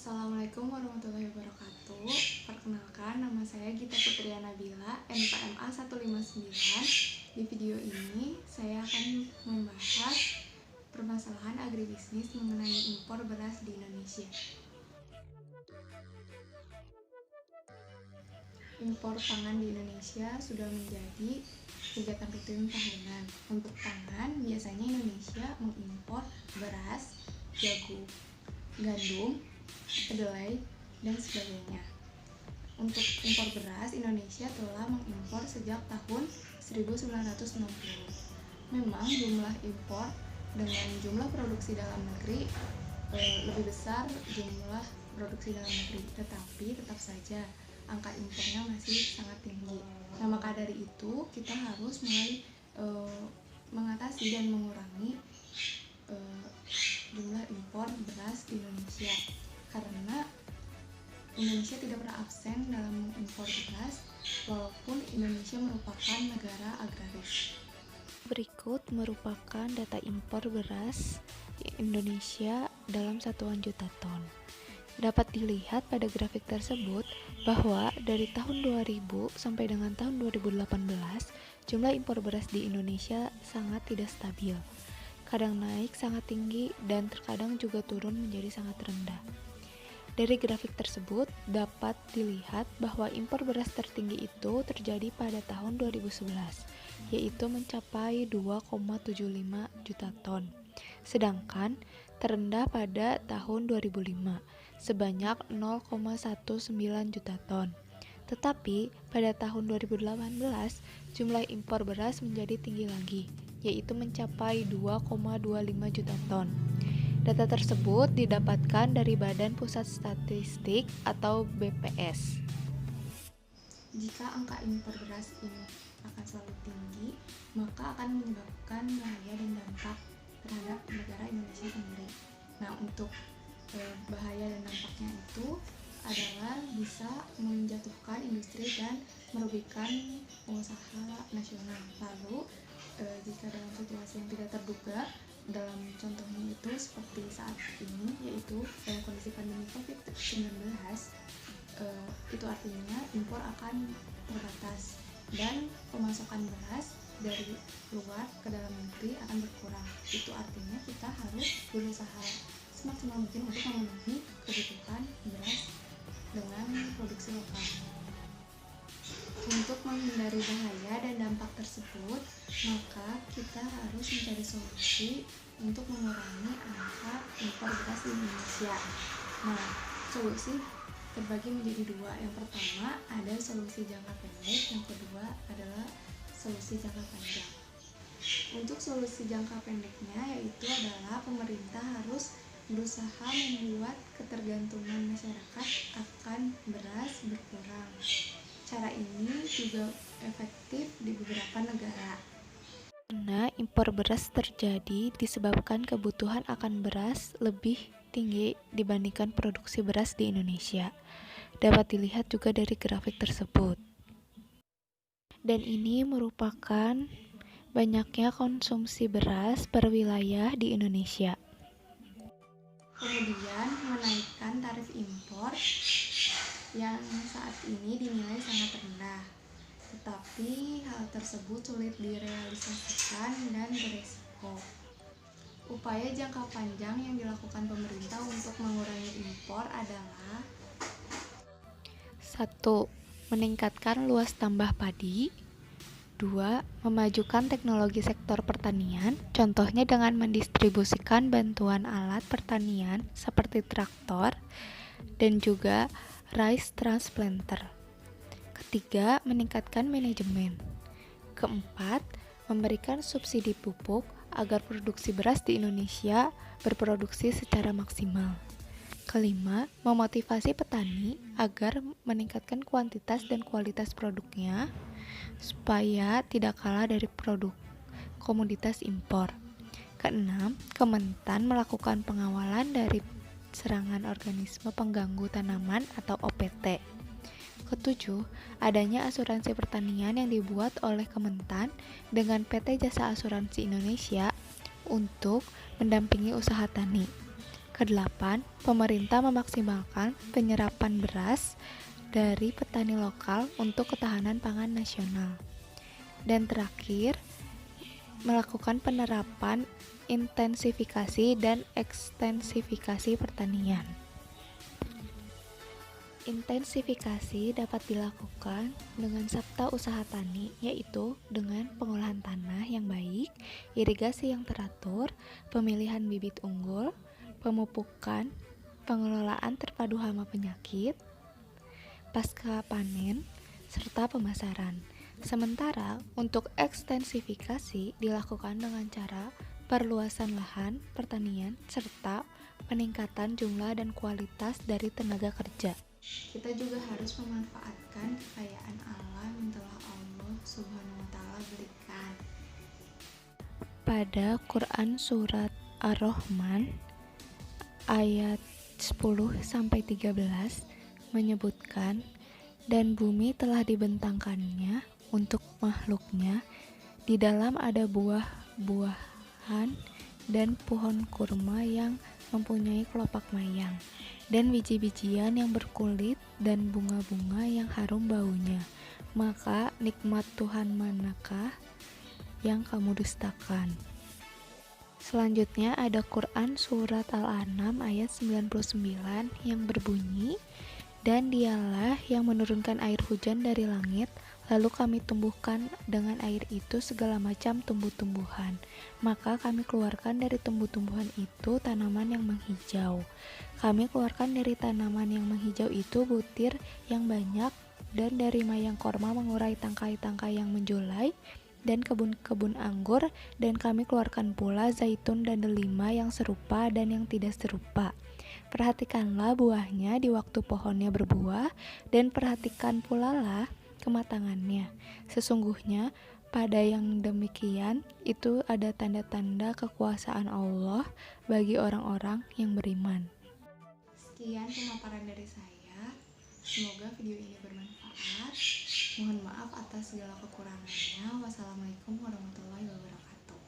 Assalamualaikum warahmatullahi wabarakatuh. Perkenalkan, nama saya Gita Putria Nabila, NPMA 159. Di video ini, saya akan membahas permasalahan agribisnis mengenai impor beras di Indonesia. Impor pangan di Indonesia sudah menjadi kegiatan rutin tahunan. Untuk pangan, biasanya Indonesia mengimpor beras, jagung, gandum, kedelai, dan sebagainya. Untuk impor beras, Indonesia telah mengimpor sejak tahun 1960. Memang jumlah impor dengan jumlah produksi dalam negeri lebih besar jumlah produksi dalam negeri, tetapi tetap saja angka impornya masih sangat tinggi. Nah, maka dari itu kita harus mulai mengatasi dan mengurangi jumlah impor beras di Indonesia, karena Indonesia tidak pernah absen dalam mengimpor beras walaupun Indonesia merupakan negara agraris. Berikut merupakan data impor beras Indonesia dalam satuan juta ton. Dapat dilihat pada grafik tersebut bahwa dari tahun 2000 sampai dengan tahun 2018, jumlah impor beras di Indonesia sangat tidak stabil. Kadang naik sangat tinggi dan terkadang juga turun menjadi sangat rendah. Dari grafik tersebut dapat dilihat bahwa impor beras tertinggi itu terjadi pada tahun 2011, yaitu mencapai 2,75 juta ton. Sedangkan terendah pada tahun 2005, sebanyak 0,19 juta ton. Tetapi pada tahun 2018, jumlah impor beras menjadi tinggi lagi, yaitu mencapai 2,25 juta ton. Data tersebut didapatkan dari Badan Pusat Statistik atau BPS. Jika angka impor beras ini akan selalu tinggi, maka akan menyebabkan bahaya dan dampak terhadap negara Indonesia sendiri. Nah, untuk bahaya dan dampaknya itu adalah bisa menjatuhkan industri dan merugikan pengusaha nasional. Lalu, jika dalam situasi yang tidak terduga, dalam contohnya itu seperti saat ini, yaitu dalam kondisi pandemi COVID-19, itu artinya impor akan terbatas dan pemasukan beras dari luar ke dalam negeri akan berkurang. Itu artinya kita harus berusaha semaksimal mungkin untuk memenuhi kebutuhan beras dengan produksi lokal. Untuk menghindari bahaya dan dampak tersebut, maka kita harus mencari solusi untuk mengurangi angka impor beras di Indonesia. Nah, solusi terbagi menjadi dua. Yang pertama ada solusi jangka pendek, yang kedua adalah solusi jangka panjang. Untuk solusi jangka pendeknya yaitu adalah pemerintah harus berusaha membuat ketergantungan masyarakat akan beras berkurang. Cara ini juga efektif di beberapa negara. Karena impor beras terjadi disebabkan kebutuhan akan beras lebih tinggi dibandingkan produksi beras di Indonesia. Dapat dilihat juga dari grafik tersebut. Dan ini merupakan banyaknya konsumsi beras per wilayah di Indonesia. Kemudian menaikkan tarif impor yang saat ini dinilai sangat rendah, tetapi hal tersebut sulit direalisasikan dan beresiko. Upaya jangka panjang yang dilakukan pemerintah untuk mengurangi impor adalah 1. Meningkatkan luas tambah padi. 2. Memajukan teknologi sektor pertanian, contohnya dengan mendistribusikan bantuan alat pertanian seperti traktor dan juga rice transplanter. Ketiga, meningkatkan manajemen. Keempat, memberikan subsidi pupuk agar produksi beras di Indonesia berproduksi secara maksimal. Kelima, memotivasi petani agar meningkatkan kuantitas dan kualitas produknya supaya tidak kalah dari produk komoditas impor. Keenam, Kementan melakukan pengawalan dari serangan organisme pengganggu tanaman atau OPT. Ketujuh, adanya asuransi pertanian yang dibuat oleh Kementan dengan PT Jasa Asuransi Indonesia untuk mendampingi usaha tani. Kedelapan, pemerintah memaksimalkan penyerapan beras dari petani lokal untuk ketahanan pangan nasional. Dan terakhir, melakukan penerapan intensifikasi dan ekstensifikasi pertanian. Intensifikasi dapat dilakukan dengan sabta usaha tani, yaitu dengan pengolahan tanah yang baik, irigasi yang teratur, pemilihan bibit unggul, pemupukan, pengelolaan terpadu hama penyakit, pasca panen, serta pemasaran. Sementara untuk ekstensifikasi dilakukan dengan cara perluasan lahan pertanian serta peningkatan jumlah dan kualitas dari tenaga kerja. Kita juga harus memanfaatkan kekayaan alam yang telah Allah Subhanahu wa Ta'ala berikan. Pada Quran Surat Ar-Rahman ayat 10-13 menyebutkan, dan bumi telah dibentangkannya untuk makhluknya, di dalam ada buah-buahan dan pohon kurma yang mempunyai kelopak mayang, dan biji-bijian yang berkulit dan bunga-bunga yang harum baunya. Maka nikmat Tuhan manakah yang kamu dustakan? Selanjutnya ada Quran Surat Al-An'am ayat 99 yang berbunyi, dan dialah yang menurunkan air hujan dari langit, lalu kami tumbuhkan dengan air itu segala macam tumbuh-tumbuhan. Maka kami keluarkan dari tumbuh-tumbuhan itu tanaman yang menghijau. Kami keluarkan dari tanaman yang menghijau itu butir yang banyak, dan dari mayang korma mengurai tangkai-tangkai yang menjulai, dan kebun-kebun anggur, dan kami keluarkan pula zaitun dan delima yang serupa dan yang tidak serupa. Perhatikanlah buahnya di waktu pohonnya berbuah, dan perhatikan pula lah kematangannya. Sesungguhnya pada yang demikian itu ada tanda-tanda kekuasaan Allah bagi orang-orang yang beriman. Sekian pemaparan dari saya. Semoga video ini bermanfaat. Mohon maaf atas segala kekurangannya. Wassalamualaikum warahmatullahi wabarakatuh.